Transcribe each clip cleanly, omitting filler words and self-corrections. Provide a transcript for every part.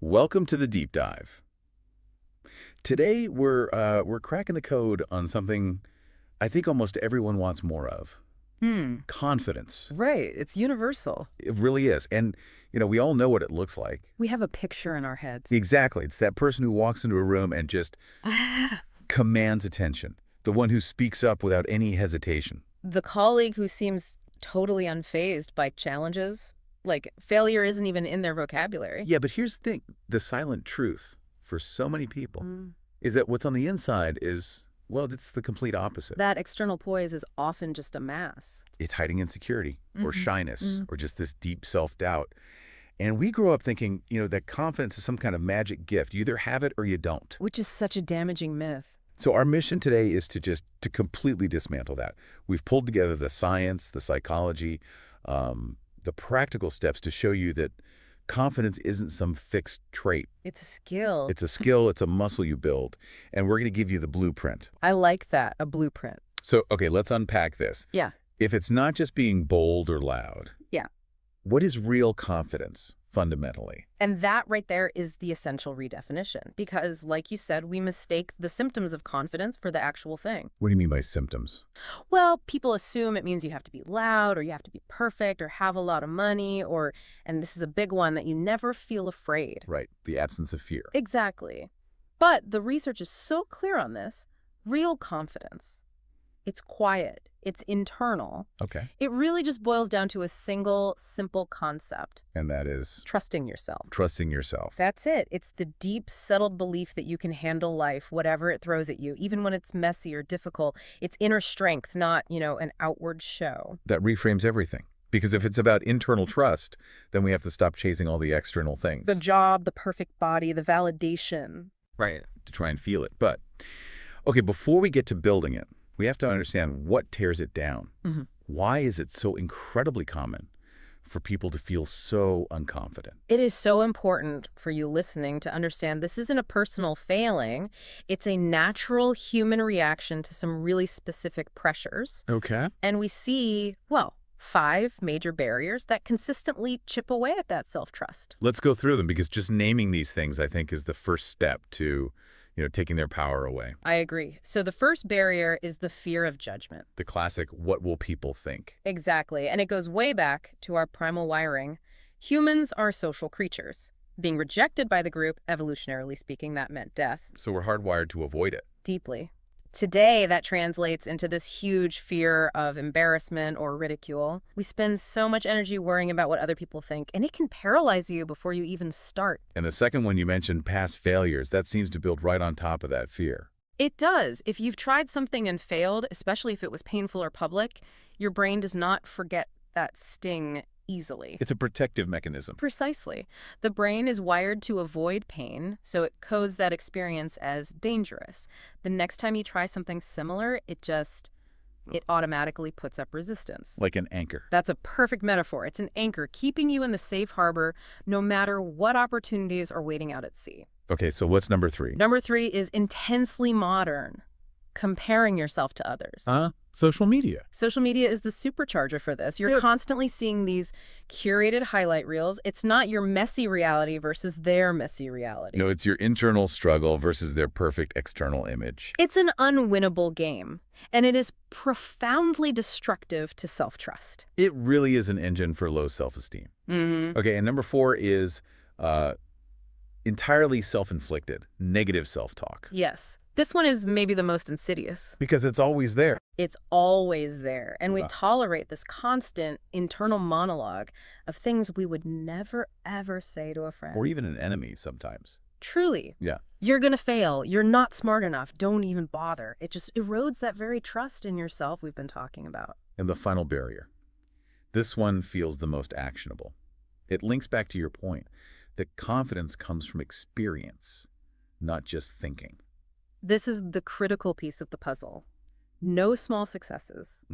Welcome to the deep dive. Today we're cracking the code on something I think almost everyone wants more of. Hmm. Confidence. Right. It's universal. It really is. And we all know what it looks like. We have a picture in our heads. Exactly. It's that person who walks into a room and just commands attention. The one who speaks up without any hesitation. The colleague who seems totally unfazed by challenges. Like, failure isn't even in their vocabulary. Yeah, but here's the thing. The silent truth for so many people Mm. is that what's on the inside is, well, it's the complete opposite. That external poise is often just a mask. It's hiding insecurity or shyness Mhm. or just this deep self-doubt. And we grow up thinking, that confidence is some kind of magic gift. You either have it or you don't. Which is such a damaging myth. So our mission today is to completely dismantle that. We've pulled together the science, the psychology, the practical steps to show you that confidence isn't some fixed trait. It's a skill. It's a skill, it's a muscle you build. And we're going to give you the blueprint. I like that, a blueprint. So, okay, let's unpack this. Yeah. If it's not just being bold or loud, Yeah. what is real confidence fundamentally? And that right there is the essential redefinition. Because, like you said, we mistake the symptoms of confidence for the actual thing. What do you mean by symptoms? Well, people assume it means you have to be loud or you have to be perfect or have a lot of money or, and this is a big one, that you never feel afraid. Right, the absence of fear. Exactly. But the research is so clear on this. Real confidence. It's quiet. It's internal. Okay. It really just boils down to a single, simple concept. And that is Trusting yourself. trusting yourself. That's it. It's the deep, settled belief that you can handle life, whatever it throws at you, even when it's messy or difficult. It's inner strength, not, an outward show. That reframes everything. Because if it's about internal trust, then we have to stop chasing all the external things. The job, the perfect body, the validation. Right. To try and feel it. But, okay, before we get to building it, we have to understand what tears it down. Mhm. Why is it so incredibly common for people to feel so unconfident? It is so important for you listening to understand this isn't a personal failing. It's a natural human reaction to some really specific pressures. Okay. And we see, 5 major barriers that consistently chip away at that self-trust. Let's go through them because just naming these things, I think, is the first step to, taking their power away. I agree. So the first barrier is the fear of judgment. The classic, what will people think? Exactly. And it goes way back to our primal wiring. Humans are social creatures. Being rejected by the group, evolutionarily speaking, that meant death. So we're hardwired to avoid it. Deeply. Today, that translates into this huge fear of embarrassment or ridicule. We spend so much energy worrying about what other people think, and it can paralyze you before you even start. And the second one you mentioned, past failures, that seems to build right on top of that fear. It does. If you've tried something and failed, especially if it was painful or public, your brain does not forget that sting easily. It's a protective mechanism. Precisely. The brain is wired to avoid pain, so it codes that experience as dangerous. The next time you try something similar, it automatically puts up resistance. Like an anchor. That's a perfect metaphor. It's an anchor keeping you in the safe harbor no matter what opportunities are waiting out at sea. Okay, so what's number 3? Number 3 is intensely modern, comparing yourself to others. Social media. Social media is the supercharger for this. You're Yeah. constantly seeing these curated highlight reels. It's not your messy reality versus their messy reality. No, it's your internal struggle versus their perfect external image. It's an unwinnable game, and it is profoundly destructive to self-trust. It really is an engine for low self-esteem. Mm-hmm. Okay, and number 4 is entirely self-inflicted, negative self-talk. Yes. This one is maybe the most insidious. Because it's always there. It's always there, and we Wow. tolerate this constant internal monologue of things we would never, ever say to a friend. Or even an enemy sometimes. Truly. Yeah. You're going to fail. You're not smart enough. Don't even bother. It just erodes that very trust in yourself we've been talking about. And the final barrier. This one feels the most actionable. It links back to your point that confidence comes from experience, not just thinking. This is the critical piece of the puzzle. No small successes.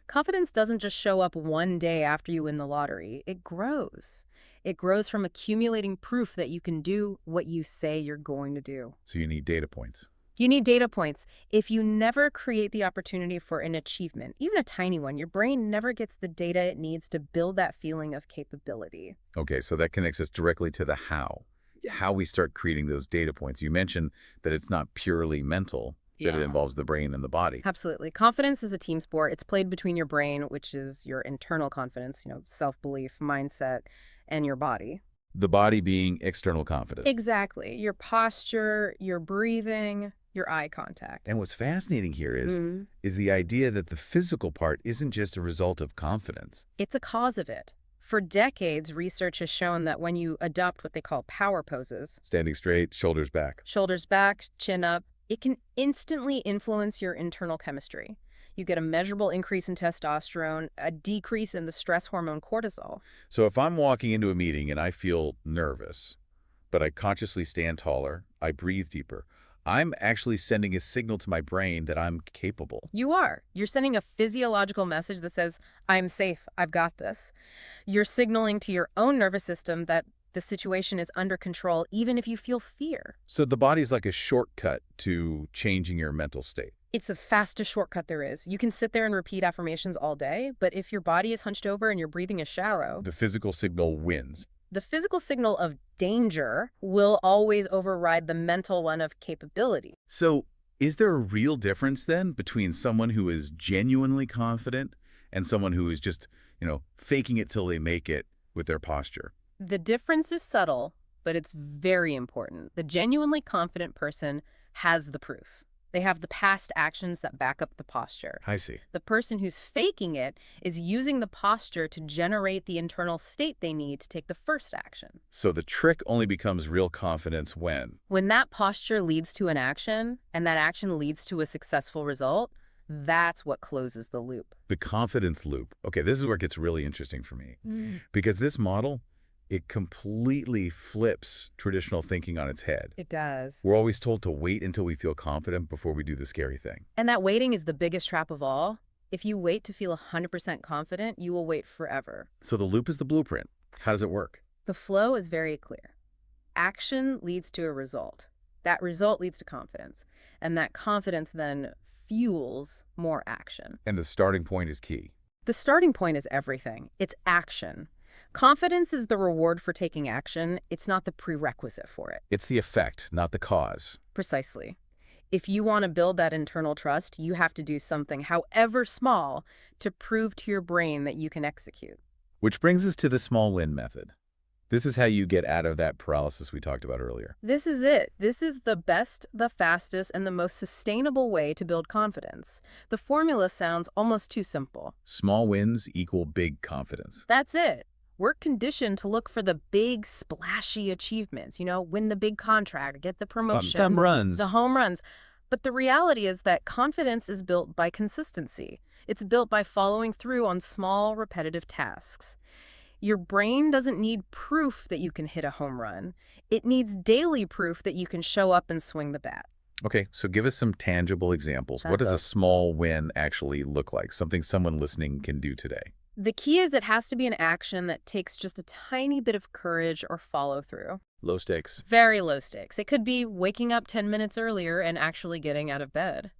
Confidence doesn't just show up one day after you win the lottery. It grows. It grows from accumulating proof that you can do what you say you're going to do. So you need data points. You need data points. If you never create the opportunity for an achievement, even a tiny one, your brain never gets the data it needs to build that feeling of capability. Okay, so that connects us directly to the how. how we start creating those data points. You mentioned that it's not purely mental, that it involves the brain and the body. Absolutely. Confidence is a team sport. It's played between your brain, which is your internal confidence, self-belief, mindset, and your body. The body being external confidence. Exactly. Your posture, your breathing, your eye contact. And what's fascinating here is the idea that the physical part isn't just a result of confidence. It's a cause of it. For decades, research has shown that when you adopt what they call power poses, Standing straight, shoulders back. shoulders back, chin up, it can instantly influence your internal chemistry. You get a measurable increase in testosterone, a decrease in the stress hormone cortisol. So if I'm walking into a meeting and I feel nervous, but I consciously stand taller, I breathe deeper, I'm actually sending a signal to my brain that I'm capable. You are. You're sending a physiological message that says, I'm safe, I've got this. You're signaling to your own nervous system that the situation is under control, even if you feel fear. So the body's like a shortcut to changing your mental state. It's the fastest shortcut there is. You can sit there and repeat affirmations all day, but if your body is hunched over and your breathing is shallow, The physical signal wins. the physical signal of danger will always override the mental one of capability. So is there a real difference then between someone who is genuinely confident and someone who is just, faking it till they make it with their posture? The difference is subtle, but it's very important. The genuinely confident person has the proof. They have the past actions that back up the posture. I see. The person who's faking it is using the posture to generate the internal state they need to take the first action. So the trick only becomes real confidence When that posture leads to an action, and that action leads to a successful result, that's what closes the loop. the confidence loop. Okay, this is where it gets really interesting for me. Because this model, it completely flips traditional thinking on its head. It does. We're always told to wait until we feel confident before we do the scary thing. And that waiting is the biggest trap of all. If you wait to feel 100% confident, you will wait forever. So the loop is the blueprint. How does it work? The flow is very clear. Action leads to a result. That result leads to confidence. And that confidence then fuels more action. And the starting point is key. The starting point is everything. It's action. Confidence is the reward for taking action. It's not the prerequisite for it. It's the effect, not the cause. Precisely. If you want to build that internal trust, you have to do something, however small, to prove to your brain that you can execute. Which brings us to the small win method. This is how you get out of that paralysis we talked about earlier. This is it. This is the best, the fastest, and the most sustainable way to build confidence. The formula sounds almost too simple. Small wins equal big confidence. That's it. We're conditioned to look for the big, splashy achievements, win the big contract, get the promotion, Home runs. the home runs. But the reality is that confidence is built by consistency. It's built by following through on small, repetitive tasks. Your brain doesn't need proof that you can hit a home run. It needs daily proof that you can show up and swing the bat. Okay, so give us some tangible examples. What does a small win actually look like? Something someone listening can do today? The key is it has to be an action that takes just a tiny bit of courage or follow through. Low stakes. Very low stakes. It could be waking up 10 minutes earlier and actually getting out of bed.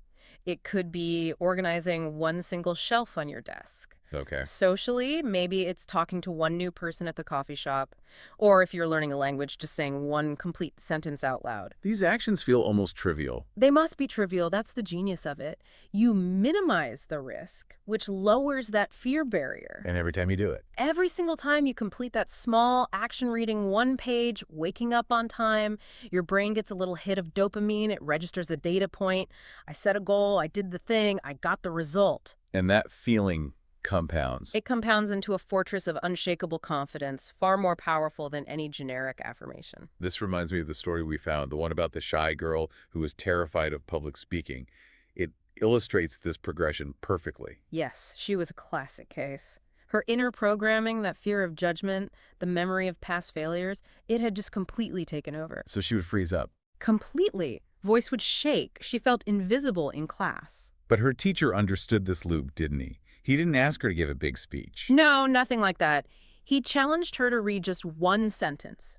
It could be organizing one single shelf on your desk. Okay. Socially, maybe it's talking to one new person at the coffee shop. Or if you're learning a language, just saying one complete sentence out loud. These actions feel almost trivial. They must be trivial. That's the genius of it. You minimize the risk, which lowers that fear barrier. And every time you do it. Every single time you complete that small action reading one page, waking up on time, your brain gets a little hit of dopamine. It registers the data point. I set a goal. I did the thing. I got the result. And that feeling compounds. It compounds into a fortress of unshakable confidence, far more powerful than any generic affirmation. This reminds me of the story we found, the one about the shy girl who was terrified of public speaking. It illustrates this progression perfectly. Yes, she was a classic case. Her inner programming, that fear of judgment, the memory of past failures, it had just completely taken over. So she would freeze up. Completely. Voice would shake. She felt invisible in class. But her teacher understood this loop, didn't he? He didn't ask her to give a big speech. No, nothing like that. He challenged her to read just one sentence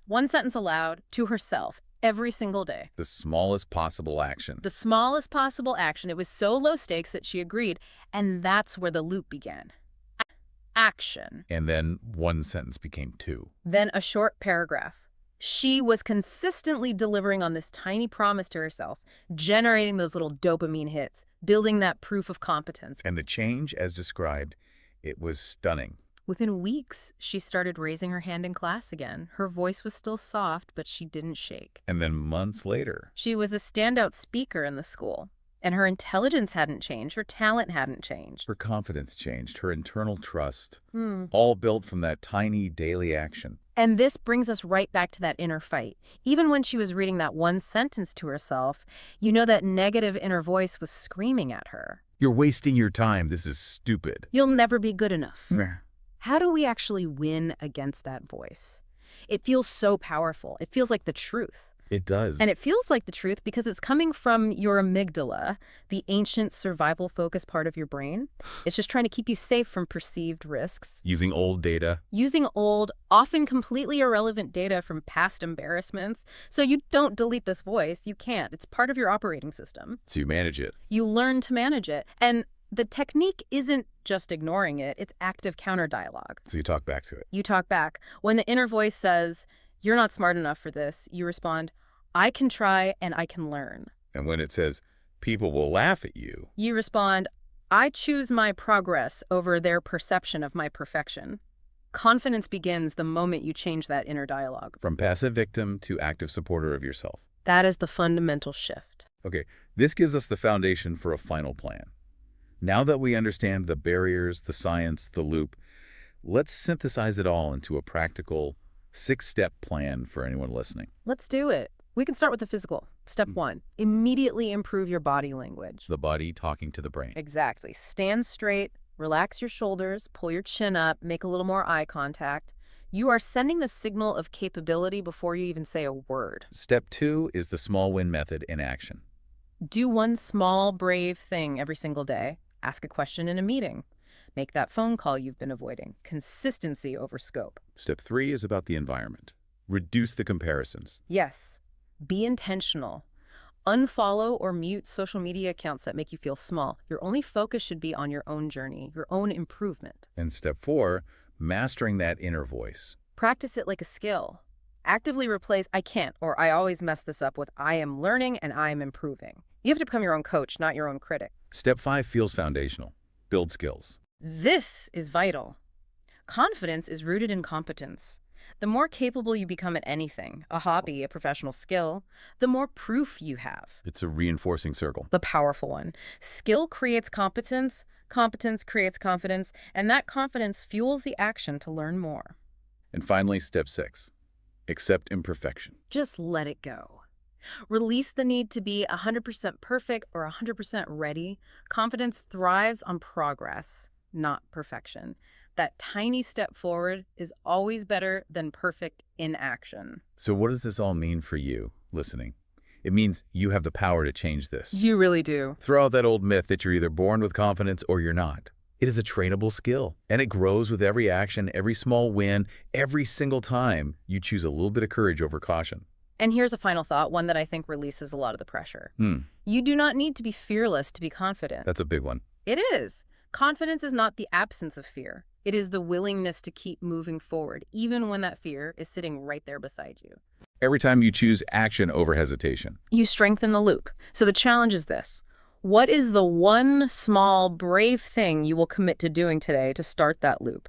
aloud to herself every single day. The smallest possible action. The smallest possible action. It was so low stakes that she agreed, and that's where the loop began. Action. And then one sentence became two. Then a short paragraph. She was consistently delivering on this tiny promise to herself, generating those little dopamine hits, building that proof of competence. And the change, as described, it was stunning. Within weeks, she started raising her hand in class again. Her voice was still soft, but she didn't shake. And then months later, She was a standout speaker in the school. And her intelligence hadn't changed. Her talent hadn't changed. her confidence changed, her internal trust, all built from that tiny daily action. And this brings us right back to that inner fight. Even when she was reading that one sentence to herself, you know that negative inner voice was screaming at her. You're wasting your time. This is stupid. You'll never be good enough. Meh. How do we actually win against that voice? It feels so powerful. It feels like the truth. It does. And it feels like the truth because it's coming from your amygdala, the ancient survival-focused part of your brain. It's just trying to keep you safe from perceived risks. Using old data. Using old, often completely irrelevant data from past embarrassments. So you don't delete this voice. You can't. It's part of your operating system. So you manage it. You learn to manage it. And the technique isn't just ignoring it. It's active counter-dialogue. So you talk back to it. You talk back. When the inner voice says, "You're not smart enough for this," you respond, "I can try and I can learn." And when it says, people will laugh at you, You respond, "I choose my progress over their perception of my perfection." Confidence begins the moment you change that inner dialogue. from passive victim to active supporter of yourself. That is the fundamental shift. Okay, this gives us the foundation for a final plan. Now that we understand the barriers, the science, the loop, let's synthesize it all into a practical 6-step plan for anyone listening. Let's do it. We can start with the physical. Step 1, immediately improve your body language. The body talking to the brain. Exactly. Stand straight, relax your shoulders, pull your chin up, make a little more eye contact. You are sending the signal of capability before you even say a word. Step 2 is the small win method in action. Do one small, brave thing every single day. Ask a question in a meeting. Make that phone call you've been avoiding. Consistency over scope. Step 3 is about the environment. Reduce the comparisons. Yes. Be intentional. Unfollow or mute social media accounts that make you feel small. Your only focus should be on your own journey, your own improvement. And step 4, mastering that inner voice. Practice it like a skill. Actively replace "I can't" or "I always mess this up" with "I am learning and I am improving." You have to become your own coach, not your own critic. Step 5 feels foundational. Build skills. This is vital. Confidence is rooted in competence. The more capable you become at anything, a hobby, a professional skill, the more proof you have. It's a reinforcing circle. The powerful one. Skill creates competence, competence creates confidence, and that confidence fuels the action to learn more. And finally, step 6, accept imperfection. Just let it go. Release the need to be 100% perfect or 100% ready. Confidence thrives on progress, not perfection. That tiny step forward is always better than perfect inaction. So what does this all mean for you, listening? It means you have the power to change this. You really do. Throw out that old myth that you're either born with confidence or you're not. It is a trainable skill, and it grows with every action, every small win, every single time you choose a little bit of courage over caution. And here's a final thought, one that I think releases a lot of the pressure. You do not need to be fearless to be confident. That's a big one. It is. Confidence is not the absence of fear. It is the willingness to keep moving forward, even when that fear is sitting right there beside you. Every time you choose action over hesitation. You strengthen the loop. So the challenge is this. What is the one small, brave thing you will commit to doing today to start that loop?